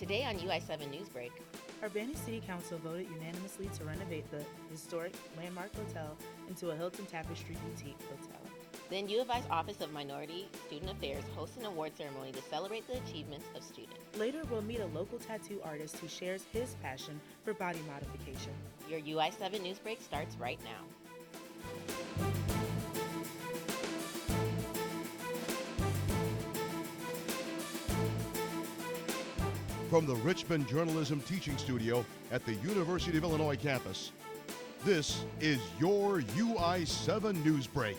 Today on UI7 Newsbreak. Urbana City Council voted unanimously to renovate the historic Landmark Hotel into a Hilton Tapestry Boutique Hotel. Then U of I's Office of Minority Student Affairs hosts an award ceremony to celebrate the achievements of students. Later, we'll meet a local tattoo artist who shares his passion for body modification. Your UI7 Newsbreak starts right now. From the Richmond Journalism Teaching Studio at the University of Illinois campus, this is your UI7 Newsbreak.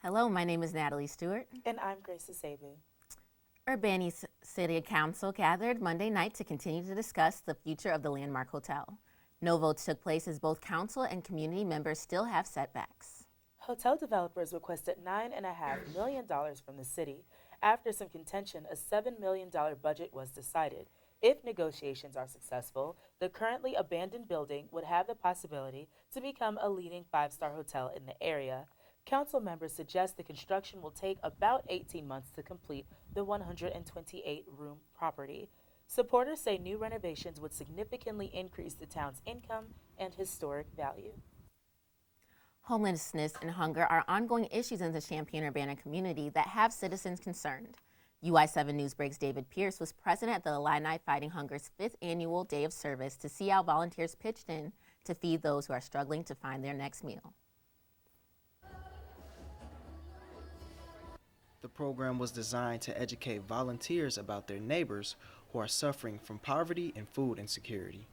Hello, my name is Natalie Stewart. And I'm Grace Asebu. Urbana City Council gathered Monday night to continue to discuss the future of the Landmark Hotel. No votes took place as both council and community members still have setbacks. Hotel developers requested $9.5 million from the city. After some contention, a $7 million budget was decided. If negotiations are successful, the currently abandoned building would have the possibility to become a leading five-star hotel in the area. Council members suggest the construction will take about 18 months to complete the 128-room property. Supporters say new renovations would significantly increase the town's income and historic value. Homelessness and hunger are ongoing issues in the Champaign-Urbana community that have citizens concerned. UI7 Newsbreak's David Pierce was present at the Illini Fighting Hunger's 5th annual day of service to see how volunteers pitched in to feed those who are struggling to find their next meal. The program was designed to educate volunteers about their neighbors who are suffering from poverty and food insecurity.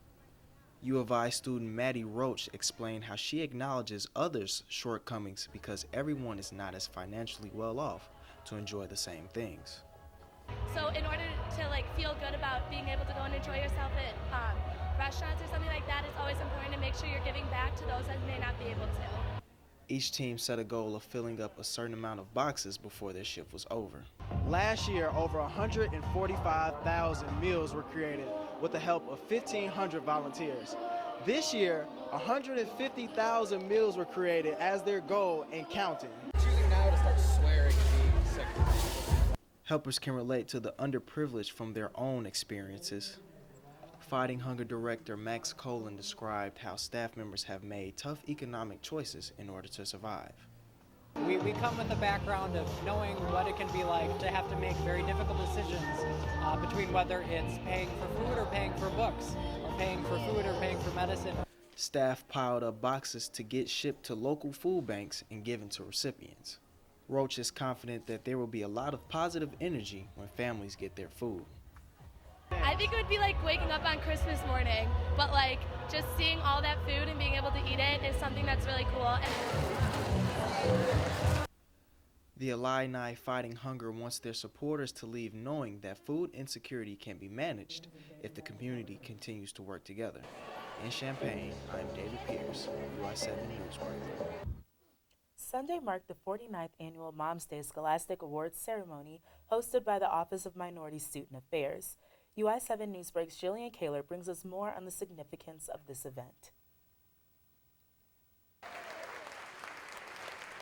U of I student Maddie Roach explained how she acknowledges others' shortcomings because everyone is not as financially well off to enjoy the same things. So in order to feel good about being able to go and enjoy yourself at restaurants or something like that, it's always important to make sure you're giving back to those that may not be able to. Each team set a goal of filling up a certain amount of boxes before their shift was over. Last year, over 145,000 meals were created with the help of 1,500 volunteers. This year, 150,000 meals were created as their goal and counting. Choosing now to start swearing and being sick. Helpers can relate to the underprivileged from their own experiences. Fighting Hunger Director Max Colin described how staff members have made tough economic choices in order to survive. We come with a background of knowing what it can be like to have to make very difficult decisions between whether it's paying for food or paying for books, or paying for food or paying for medicine. Staff piled up boxes to get shipped to local food banks and given to recipients. Roach is confident that there will be a lot of positive energy when families get their food. I think it would be like waking up on Christmas morning, but just seeing all that food and being able to eat it is something that's really cool. The Illini Fighting Hunger wants their supporters to leave knowing that food insecurity can be managed if the community continues to work together. In Champaign, I'm David Pierce, UI7 Newsbreak. Sunday marked the 49th annual Mom's Day Scholastic Awards ceremony hosted by the Office of Minority Student Affairs. UI7 Newsbreak's Jillian Kaler brings us more on the significance of this event.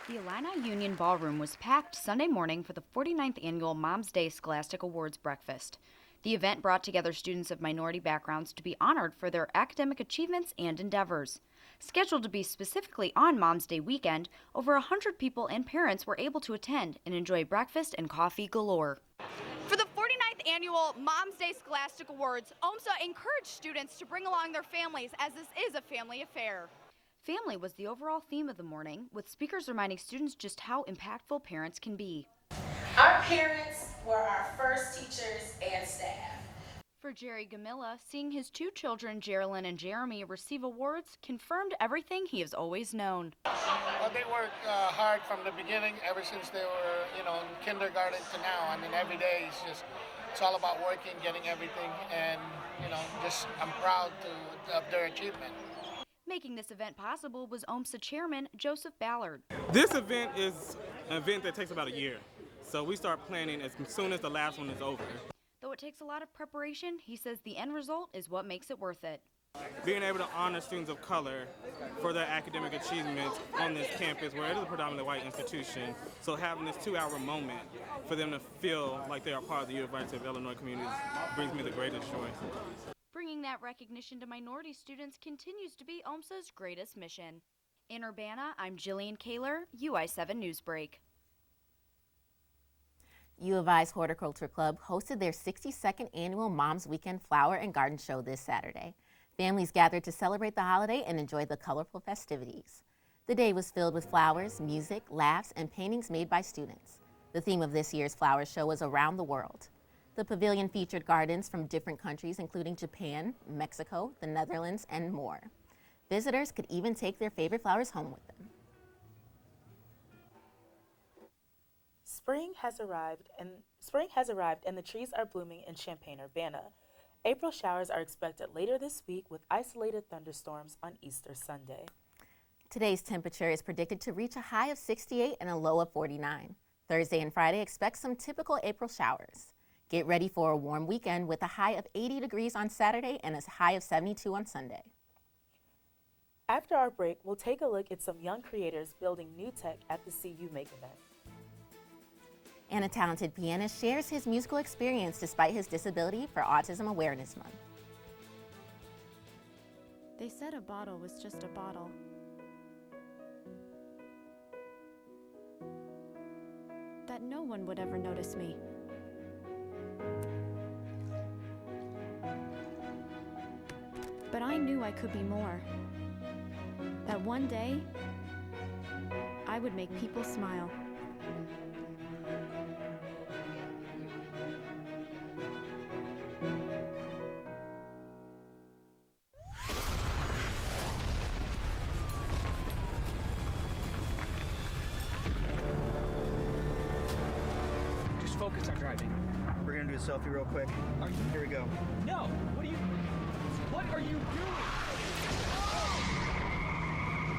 The Illini Union Ballroom was packed Sunday morning for the 49th annual Mom's Day Scholastic Awards breakfast. The event brought together students of minority backgrounds to be honored for their academic achievements and endeavors. Scheduled to be specifically on Mom's Day weekend, over 100 people and parents were able to attend and enjoy breakfast and coffee galore. For the 49th annual Mom's Day Scholastic Awards, OMSA encouraged students to bring along their families as this is a family affair. Family was the overall theme of the morning, with speakers reminding students just how impactful parents can be. Our parents were our first teachers and staff. For Jerry Gamilla, seeing his two children, Geraldine and Jeremy, receive awards confirmed everything he has always known. Well, they worked hard from the beginning, ever since they were, in kindergarten to now. I mean, every day it's all about working, getting everything, and, I'm proud of their achievement. Making this event possible was OMSA Chairman Joseph Ballard. This event is an event that takes about a year, so we start planning as soon as the last one is over. Though it takes a lot of preparation, he says the end result is what makes it worth it. Being able to honor students of color for their academic achievements on this campus where it is a predominantly white institution. So having this 2-hour moment for them to feel like they are part of the University of Illinois community brings me the greatest joy. Bringing that recognition to minority students continues to be OMSA's greatest mission. In Urbana, I'm Jillian Kaler, UI7 Newsbreak. U of I's Horticulture Club hosted their 62nd annual Mom's Weekend Flower and Garden Show this Saturday. Families gathered to celebrate the holiday and enjoy the colorful festivities. The day was filled with flowers, music, laughs, and paintings made by students. The theme of this year's flower show was Around the World. The pavilion featured gardens from different countries, including Japan, Mexico, the Netherlands, and more. Visitors could even take their favorite flowers home with them. Spring has arrived and the trees are blooming in Champaign-Urbana. April showers are expected later this week with isolated thunderstorms on Easter Sunday. Today's temperature is predicted to reach a high of 68 and a low of 49. Thursday and Friday expect some typical April showers. Get ready for a warm weekend with a high of 80 degrees on Saturday and a high of 72 on Sunday. After our break, we'll take a look at some young creators building new tech at the CU Make event. And a talented pianist shares his musical experience despite his disability for Autism Awareness Month. They said a bottle was just a bottle. That no one would ever notice me. But I knew I could be more. That one day, I would make people smile. Just focus on driving. We're gonna do a selfie real quick. Here we go. No! What are you doing?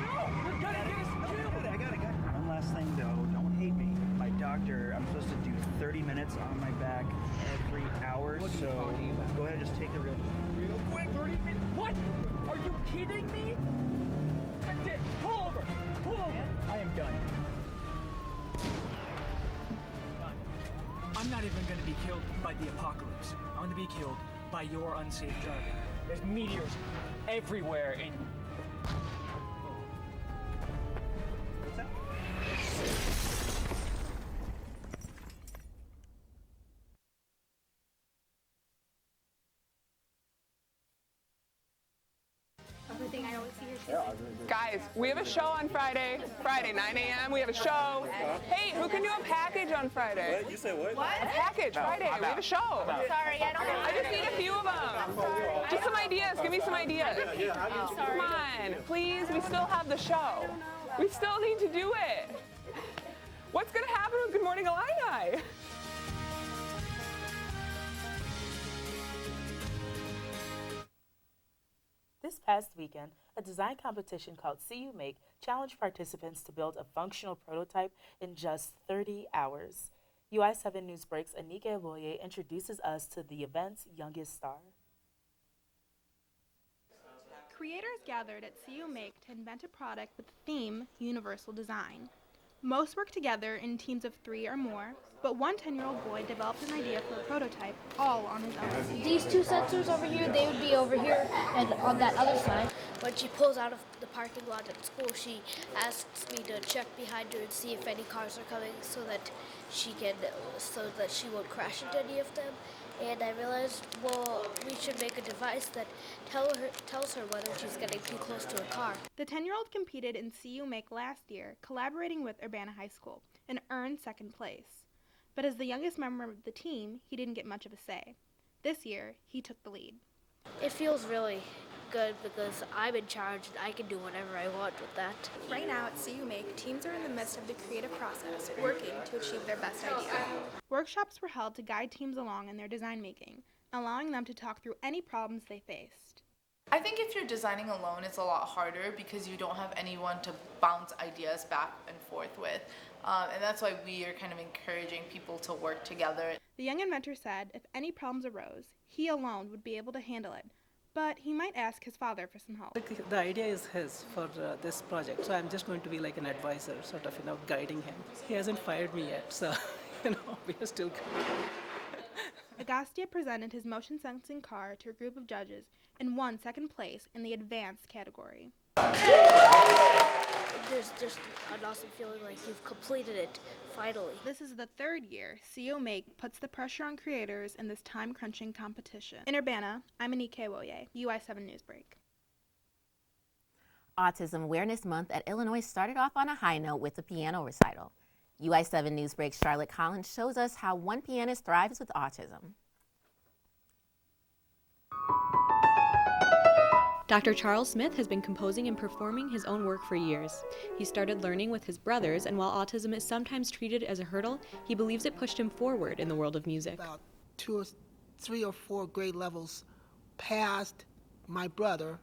No! You're gonna get us killed! I got it. One last thing though, don't hate me. My doctor, I'm supposed to do 30 minutes on my back every hour, so go ahead and just take the real quick, 30 minutes? What? Are you kidding me? That's it! Pull over! Pull over! I am done. I'm not even gonna be killed by the apocalypse. I'm gonna be killed by your unsafe driving. There's meteors everywhere and... What's that? Guys, we have a show on Friday, 9 a.m. We have a show. Hey, who can do a package on Friday? What? You say what? A package, Friday. We have a show. Sorry, I don't have I just need a few of them. Just some ideas. Give me some ideas. Come on, please. We still have the show. We still need to do it. What's going to happen with Good Morning Illini? This past weekend, a design competition called CU Make challenged participants to build a functional prototype in just 30 hours. UI7 Newsbreak's Anike Eboye introduces us to the event's youngest star. Creators gathered at CU Make to invent a product with the theme Universal Design. Most work together in teams of 3 or more, but one 10-year-old boy developed an idea for a prototype all on his own. These two sensors over here, they would be over here and on that other side. When she pulls out of the parking lot at school, she asks me to check behind her and see if any cars are coming so that she won't crash into any of them. And I realized, well, we should make a device that tells her whether she's getting too close to a car. The 10-year-old competed in CU Make last year, collaborating with Urbana High School, and earned second place. But as the youngest member of the team, he didn't get much of a say. This year, he took the lead. It feels really good because I'm in charge and I can do whatever I want with that. Right now at CU Make, teams are in the midst of the creative process, working to achieve their best idea. Workshops were held to guide teams along in their design making, allowing them to talk through any problems they faced. I think if you're designing alone, it's a lot harder because you don't have anyone to bounce ideas back and forth with. And that's why we are kind of encouraging people to work together. The young inventor said if any problems arose, he alone would be able to handle it, but he might ask his father for some help. The idea is his for this project, so I'm just going to be like an advisor, sort of, guiding him. He hasn't fired me yet, so, we are still good. Agostia presented his motion sensing car to a group of judges and won second place in the advanced category. There's just an awesome feeling like you've completed it, finally. This is the third year CO Make puts the pressure on creators in this time-crunching competition. In Urbana, I'm Anike Woye, UI7 Newsbreak. Autism Awareness Month at Illinois started off on a high note with a piano recital. UI7 Newsbreak's Charlotte Collins shows us how one pianist thrives with autism. Dr. Charles Smith has been composing and performing his own work for years. He started learning with his brothers, and while autism is sometimes treated as a hurdle, he believes it pushed him forward in the world of music. About 2 or 3 or 4 grade levels past my brother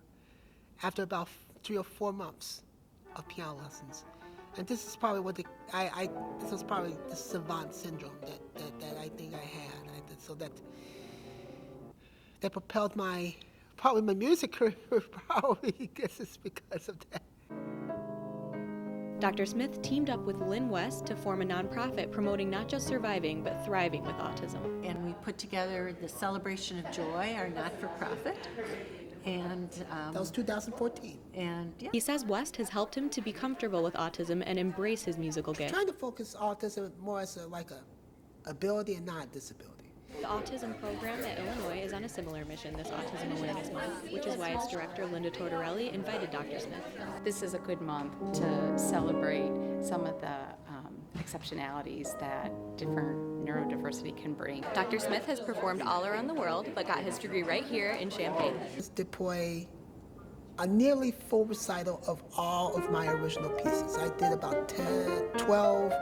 after about 3 or 4 months of piano lessons. And this is probably what this was probably the savant syndrome that I think I had. So that propelled probably my music career, probably, I guess it's because of that. Dr. Smith teamed up with Lynn West to form a nonprofit promoting not just surviving, but thriving with autism. And we put together the Celebration of Joy, our not-for-profit. And that was 2014. And yeah. He says West has helped him to be comfortable with autism and embrace his musical gift. Trying to focus autism more as a ability and not a disability. The autism program at Illinois is on a similar mission this Autism Awareness Month, which is why its director, Linda Tortorelli, invited Dr. Smith. This is a good month to celebrate some of the exceptionalities that different neurodiversity can bring. Dr. Smith has performed all around the world, but got his degree right here in Champaign. To play a nearly full recital of all of my original pieces. I did about 12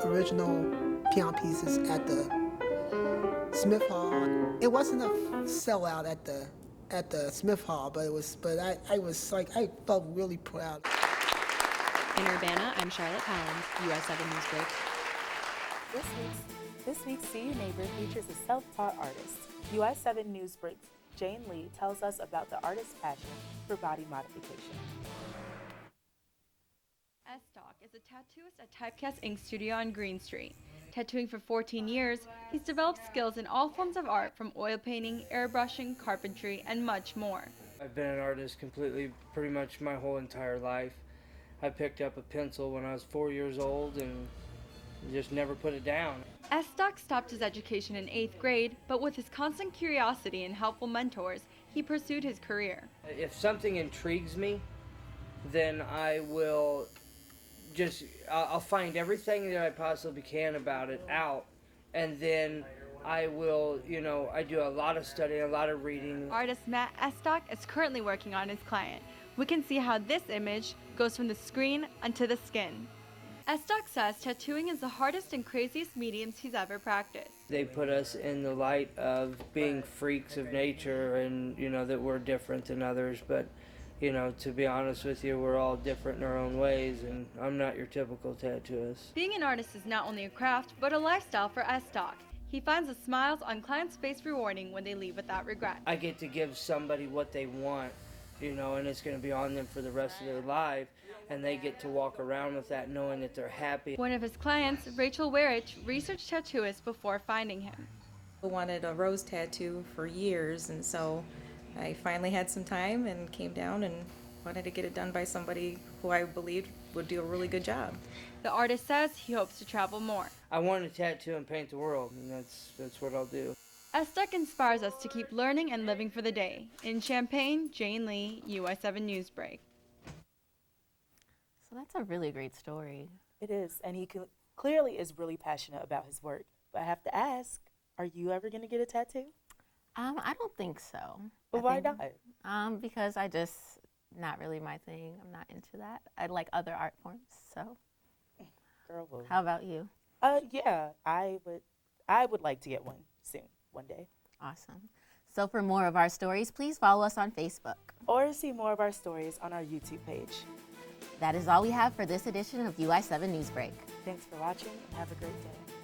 original piano pieces at the Smith Hall. It wasn't a sellout at the Smith Hall, but I felt really proud. In Urbana, I'm Charlotte Collins, UI7 Newsbreak. This week's See Your Neighbor features a self-taught artist. UI7 Newsbreak's Jane Lee tells us about the artist's passion for body modification. S-Stock is a tattooist at Typecast Ink Studio on Green Street. Tattooing for 14 years, he's developed skills in all forms of art, from oil painting, airbrushing, carpentry, and much more. I've been an artist pretty much my whole entire life. I picked up a pencil when I was 4 years old and just never put it down. S-Stock stopped his education in 8th grade, but with his constant curiosity and helpful mentors, he pursued his career. If something intrigues me, then I will I'll find everything that I possibly can about it out, and then I will, I do a lot of studying, a lot of reading. Artist Matt S-Stock is currently working on his client. We can see how this image goes from the screen onto the skin. S-Stock says tattooing is the hardest and craziest mediums he's ever practiced. They put us in the light of being freaks of nature and, that we're different than others, but to be honest with you, we're all different in our own ways, and I'm not your typical tattooist. Being an artist is not only a craft, but a lifestyle for S-Stock. He finds the smiles on clients' face rewarding when they leave without regret. I get to give somebody what they want, and it's going to be on them for the rest of their life, and they get to walk around with that knowing that they're happy. One of his clients, Rachel Werich, researched tattooists before finding him. I wanted a rose tattoo for years, and so I finally had some time and came down and wanted to get it done by somebody who I believed would do a really good job. The artist says he hopes to travel more. I want to tattoo and paint the world, and that's what I'll do. S-Stock inspires us to keep learning and living for the day. In Champaign, Jane Lee, UI7 Newsbreak. So that's a really great story. It is, and he clearly is really passionate about his work. But I have to ask, are you ever going to get a tattoo? I don't think so. But why not? Because I just, not really my thing. I'm not into that. I like other art forms, so. Girl, how about you? Yeah, I would like to get one soon, one day. Awesome. So for more of our stories, please follow us on Facebook. Or see more of our stories on our YouTube page. That is all we have for this edition of UI7 Newsbreak. Thanks for watching and have a great day.